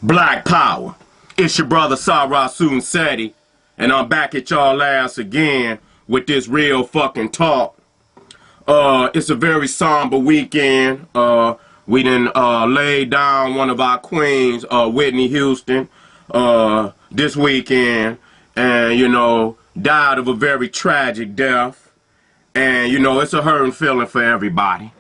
Black Power. It's your brother Seti, and I'm back at y'all ass again with this real fucking talk. It's a very somber weekend. We done laid down one of our queens, Whitney Houston, this weekend, and died of a very tragic death. And it's a hurting feeling for everybody.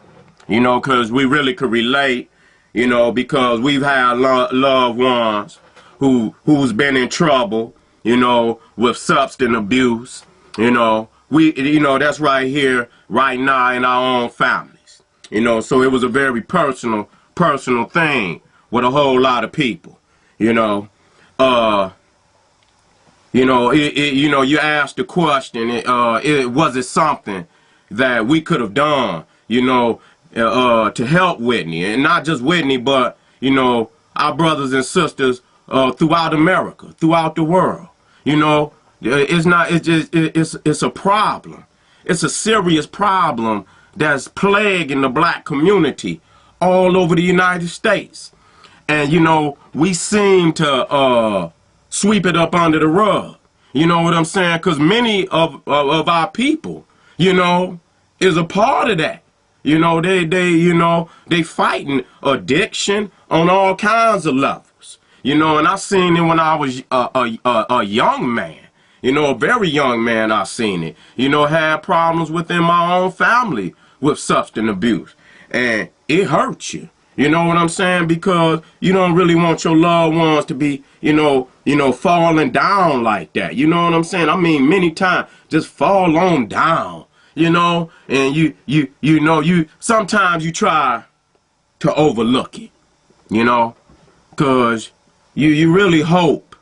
Because we really could relate. Because we've had loved ones who's been in trouble, with substance abuse. That's right here, right now in our own families. So it was a very personal thing with a whole lot of people. You asked the question, was it something that we could have done, to help Whitney, and not just Whitney, but our brothers and sisters throughout America, throughout the world. It's a problem. It's a serious problem that's plaguing the black community all over the United States, and we seem to sweep it up under the rug. You know what I'm saying? Because many of our people, is a part of that. They fighting addiction on all kinds of levels. And I seen it when I was a young man. A very young man. I seen it. Had problems within my own family with substance abuse, and it hurts you. You know what I'm saying? Because you don't really want your loved ones to be, falling down like that. You know what I'm saying? I mean, many times just fall on down. And you sometimes you try to overlook it, because you really hope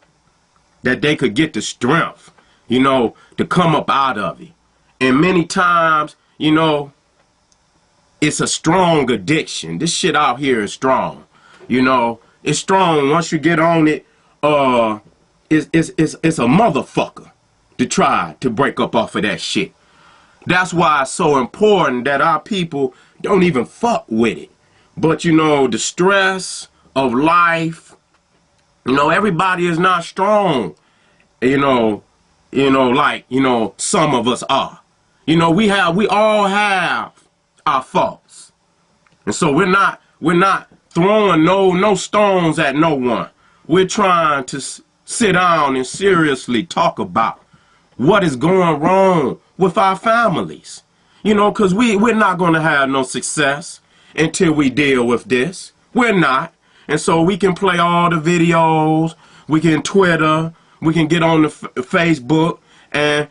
that they could get the strength, to come up out of it. And many times, it's a strong addiction. This shit out here is strong. It's strong. Once you get on it, it's a motherfucker to try to break up off of that shit. That's why it's so important that our people don't even fuck with it. But the stress of life, everybody is not strong. Like some of us are. We all have our faults. And so we're not throwing no stones at no one. We're trying to sit down and seriously talk about what is going wrong with our families. Because we're not going to have no success until we deal with this. We're not. And so we can play all the videos, we can Twitter, we can get on the Facebook, and,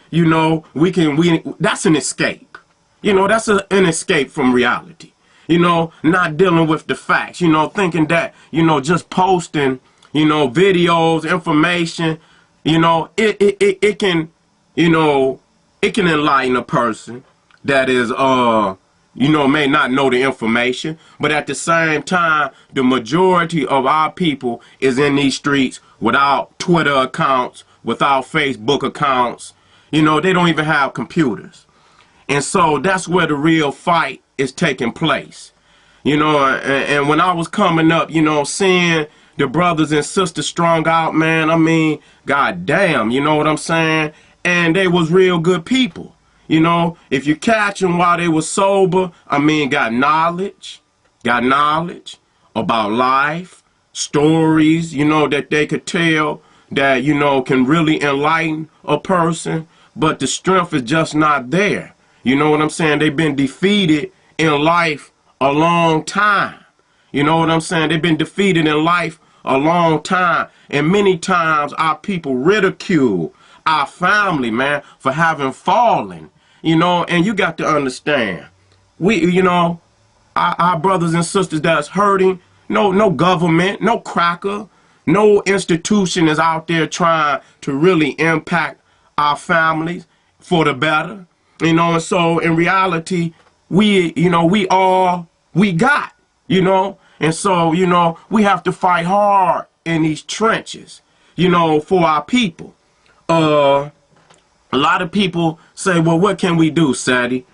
that's an escape. That's an escape from reality. Not dealing with the facts, thinking that, just posting, videos, information, it can, it can enlighten a person that is, may not know the information, but at the same time, the majority of our people is in these streets without Twitter accounts, without Facebook accounts. They don't even have computers. And so that's where the real fight is taking place. And when I was coming up, seeing the brothers and sisters strung out, man, I mean, goddamn, you know what I'm saying? And they was real good people. If you catch them while they was sober, I mean, got knowledge about life, stories, that they could tell that, can really enlighten a person, but the strength is just not there. You know what I'm saying? They've been defeated in life a long time. You know what I'm saying? They've been defeated in life a long time. And many times our people ridicule our family, man, for having fallen. And you got to understand, our brothers and sisters that's hurting, no government, no cracker, no institution is out there trying to really impact our families for the better. And so in reality, we got, and so, we have to fight hard in these trenches, for our people. A lot of people say, well, what can we do, Seti?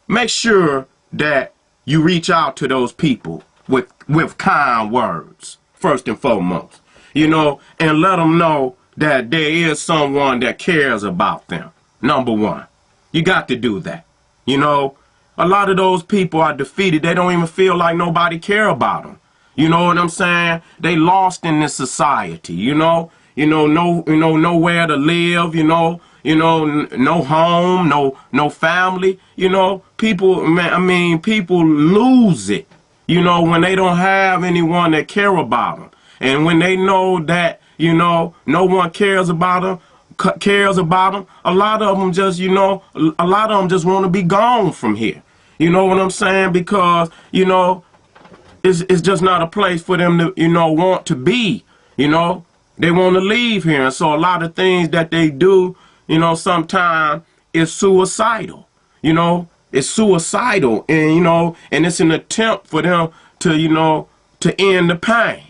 Make sure that you reach out to those people with kind words, first and foremost, you know, and let them know that there is someone that cares about them. Number one, you got to do that. You know, a lot of those people are defeated. They don't even feel like nobody care about them. You know what I'm saying? They lost in this society, nowhere to live, no home, no family, people, man, I mean, people lose it, when they don't have anyone that care about them. And when they know that, no one cares about them, a lot of them just, want to be gone from here. You know what I'm saying? Because, it's just not a place for them to, want to be, They want to leave here. And so a lot of things that they do, sometimes is suicidal, It's suicidal and, and it's an attempt for them to, to end the pain,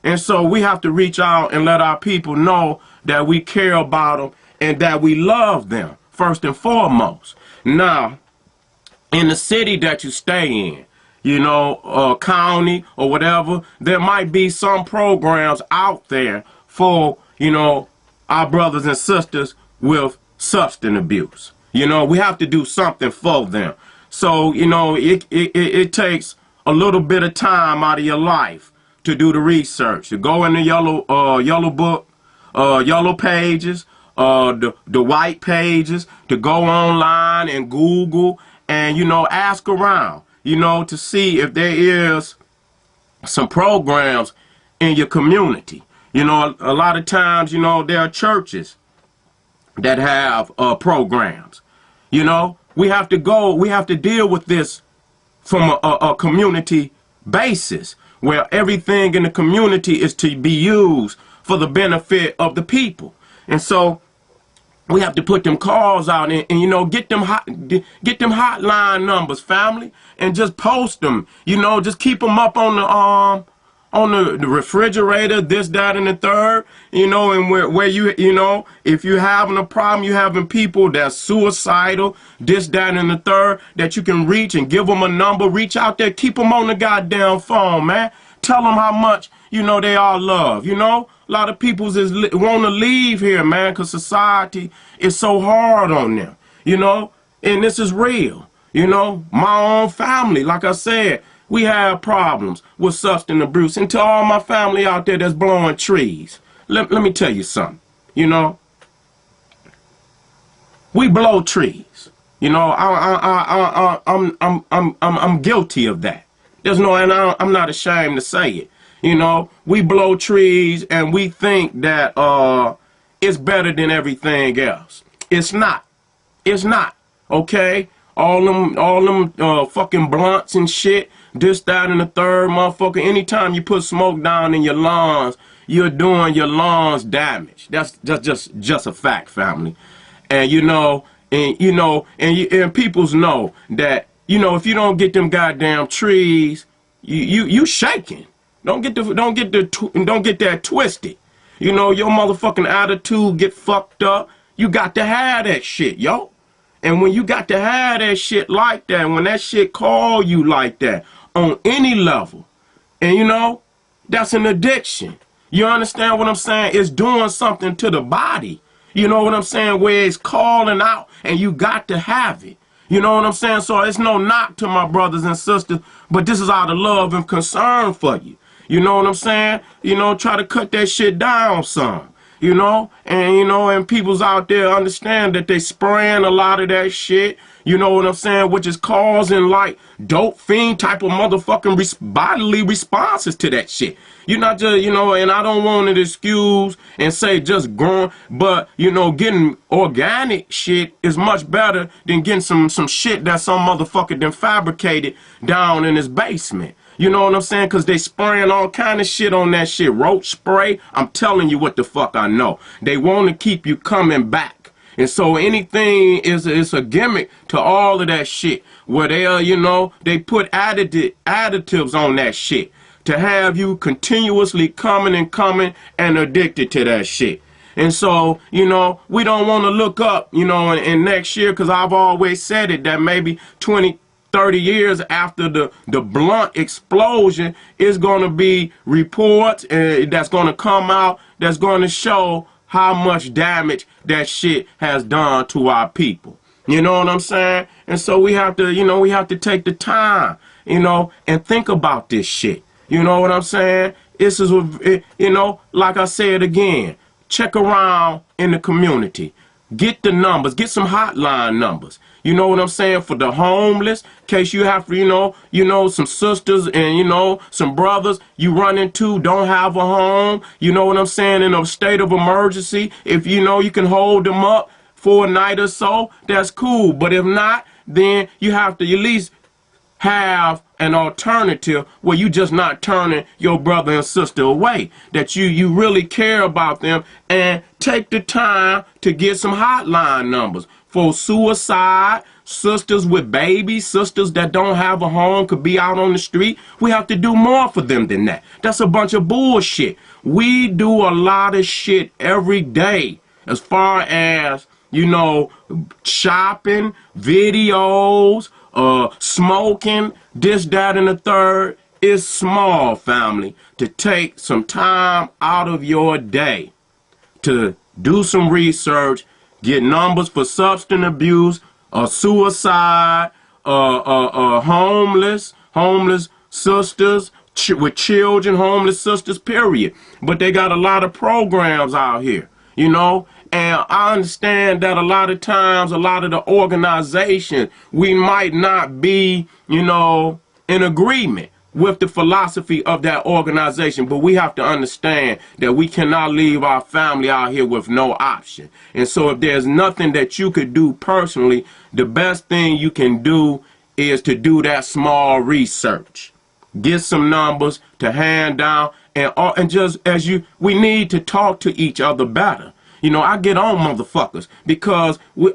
And so we have to reach out and let our people know that we care about them and that we love them, first and foremost. Now, in the city that you stay in, county or whatever, there might be some programs out there for, our brothers and sisters with substance abuse. We have to do something for them. So, it takes a little bit of time out of your life to do the research, to go in the yellow book, yellow pages, the white pages, to go online and Google and, ask around, to see if there is some programs in your community. A lot of times, there are churches that have programs. We have to deal with this from a community basis where everything in the community is to be used for the benefit of the people. And so we have to put them calls out and get them hotline numbers, family, and just post them. Just keep them up on the refrigerator, this, that, and the third. And where you if you're having a problem, you having people that's suicidal, this, that, and the third, that you can reach and give them a number. Reach out there, keep them on the goddamn phone, man. Tell them how much they all love. A lot of people want to leave here, man, because society is so hard on them, and this is real. My own family, like I said, we have problems with substance abuse. And to all my family out there that's blowing trees, let me tell you something. We blow trees. I'm guilty of that. I'm not ashamed to say it. We blow trees and we think that it's better than everything else. It's not. It's not. Okay? All them fucking blunts and shit, this, that, and the third, motherfucker. Anytime you put smoke down in your lawns, you're doing your lawns damage. That's just a fact, family. And and peoples know that, if you don't get them goddamn trees, you shaking. Don't get that twisted. Your motherfucking attitude get fucked up. You got to have that shit, yo. And when you got to have that shit like that, when that shit call you like that on any level, and that's an addiction. You understand what I'm saying? It's doing something to the body. You know what I'm saying? Where it's calling out and you got to have it. You know what I'm saying? So it's no knock to my brothers and sisters, but this is out of love and concern for you. You know what I'm saying? Try to cut that shit down some. And people's out there understand that they spraying a lot of that shit, you know what I'm saying, which is causing like dope fiend type of motherfucking bodily responses to that shit. You're not just, and I don't want to excuse and say just growing, but, getting organic shit is much better than getting some shit that some motherfucker done fabricated down in his basement. You know what I'm saying? Because they spraying all kind of shit on that shit. Roach spray. I'm telling you what the fuck I know. They want to keep you coming back. And so anything is a gimmick to all of that shit. Where they they put additives on that shit to have you continuously coming and addicted to that shit. And so, we don't want to look up, in next year, because I've always said it, that maybe 20, 30 years after the blunt explosion, it's going to be reports that's going to come out that's going to show how much damage that shit has done to our people. You know what I'm saying? And so we have to, we have to take the time, and think about this shit. You know what I'm saying? This is, like I said again, check around in the community. Get the numbers. Get some hotline numbers. You know what I'm saying? For the homeless, in case you have to, some sisters and, some brothers you run into don't have a home. You know what I'm saying? In a state of emergency, if you can hold them up for a night or so, that's cool. But if not, then you have to at least have an alternative where you just not turning your brother and sister away, that you really care about them, and take the time to get some hotline numbers for suicide, sisters with babies, sisters that don't have a home, could be out on the street. We have to do more for them than that. That's a bunch of bullshit. We do a lot of shit every day as far as, shopping, videos, smoking, this, that, and the third. Is small, family, to take some time out of your day to do some research, get numbers for substance abuse, suicide, homeless sisters with children, homeless sisters, period. But they got a lot of programs out here, and I understand that a lot of times, a lot of the organizations, we might not be, in agreement with the philosophy of that organization, but we have to understand that we cannot leave our family out here with no option. And so if there's nothing that you could do personally, the best thing you can do is to do that small research. Get some numbers to hand down, and just as we need to talk to each other better. I get on motherfuckers because, we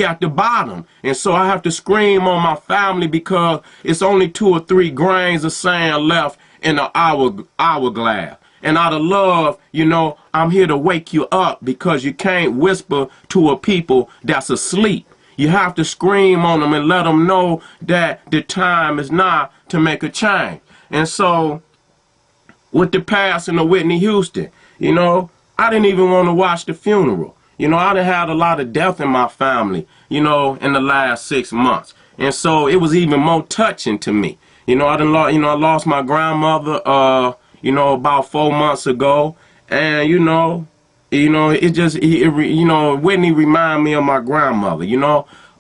at the bottom. And so I have to scream on my family because it's only 2 or 3 grains of sand left in the hourglass. And out of love, I'm here to wake you up, because you can't whisper to a people that's asleep. You have to scream on them and let them know that the time is now to make a change. And so with the passing of Whitney Houston, I didn't even want to watch the funeral. I done had a lot of death in my family, in the last 6 months. And so it was even more touching to me. I lost my grandmother, about 4 months ago. And, Whitney reminded me of my grandmother, and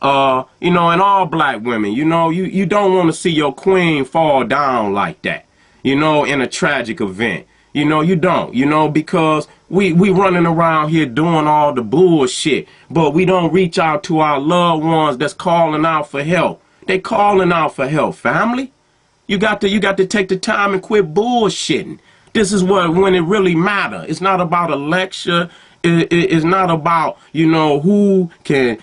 all black women, you don't want to see your queen fall down like that, in a tragic event. You don't, because we running around here doing all the bullshit, but we don't reach out to our loved ones that's calling out for help. They calling out for help, family. You got to take the time and quit bullshitting. This is when it really matters. It's not about a lecture. It's not about, who can,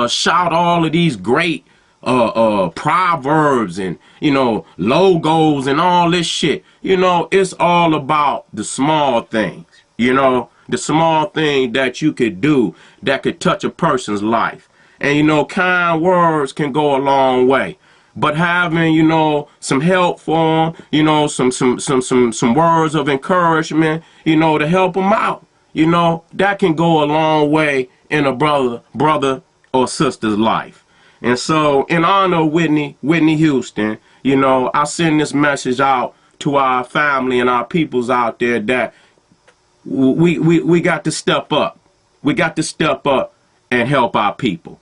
shout all of these great proverbs and, logos and all this shit. It's all about the small things, the small thing that you could do that could touch a person's life. And, kind words can go a long way. But having, some help for them, some words of encouragement, to help them out, that can go a long way in a brother or sister's life. And so, in honor of Whitney Houston, I send this message out to our family and our peoples out there that we got to step up. We got to step up and help our people.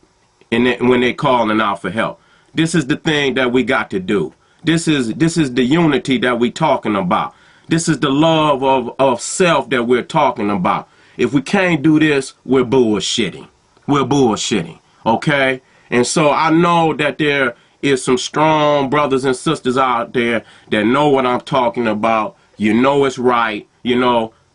And when they're calling out for help, this is the thing that we got to do. This is the unity that we're talking about. This is the love of self that we're talking about. If we can't do this, we're bullshitting. We're bullshitting. Okay? And so I know that there is some strong brothers and sisters out there that know what I'm talking about. It's right.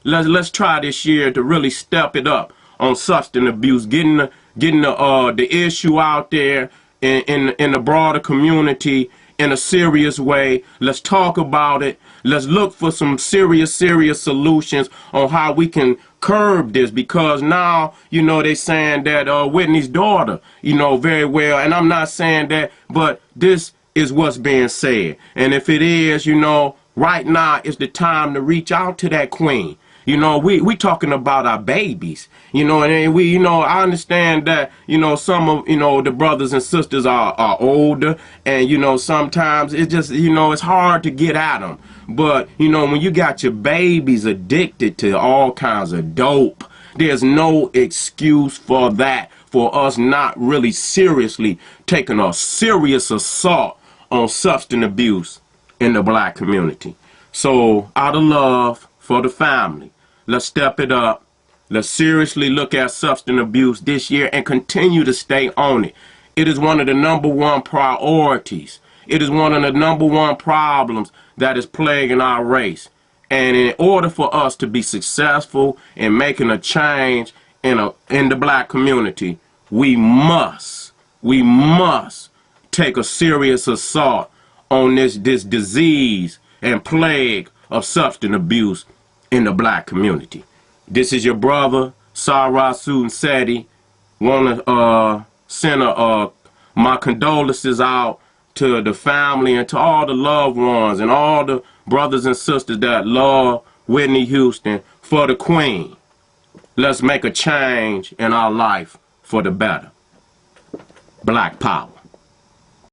Let's try this year to really step it up on substance abuse, getting the issue out there in the broader community in a serious way. Let's talk about it. Let's look for some serious solutions on how we can curb this, because now, you know, they saying that Whitney's daughter, you know, very well, and I'm not saying that, but this is what's being said. And if it is, you know, right now is the time to reach out to that queen. You know, we talking about our babies, you know, and we, you know, I understand that, you know, some of, you know, the brothers and sisters are older, and, you know, sometimes it's just, you know, it's hard to get at them. But, you know, when you got your babies addicted to all kinds of dope, there's no excuse for that, for us not really seriously taking a serious assault on substance abuse in the black community. So, out of love for the family, let's step it up. Let's seriously look at substance abuse this year and continue to stay on it. It is one of the #1 priorities. It is one of the #1 problems that is plaguing our race. And in order for us to be successful in making a change in the black community, we must take a serious assault on this disease and plague of substance abuse in the black community. This is your brother, Sarasu Seti. Want to send my condolences out to the family and to all the loved ones and all the brothers and sisters that love Whitney Houston, for the queen. Let's make a change in our life for the better. Black power.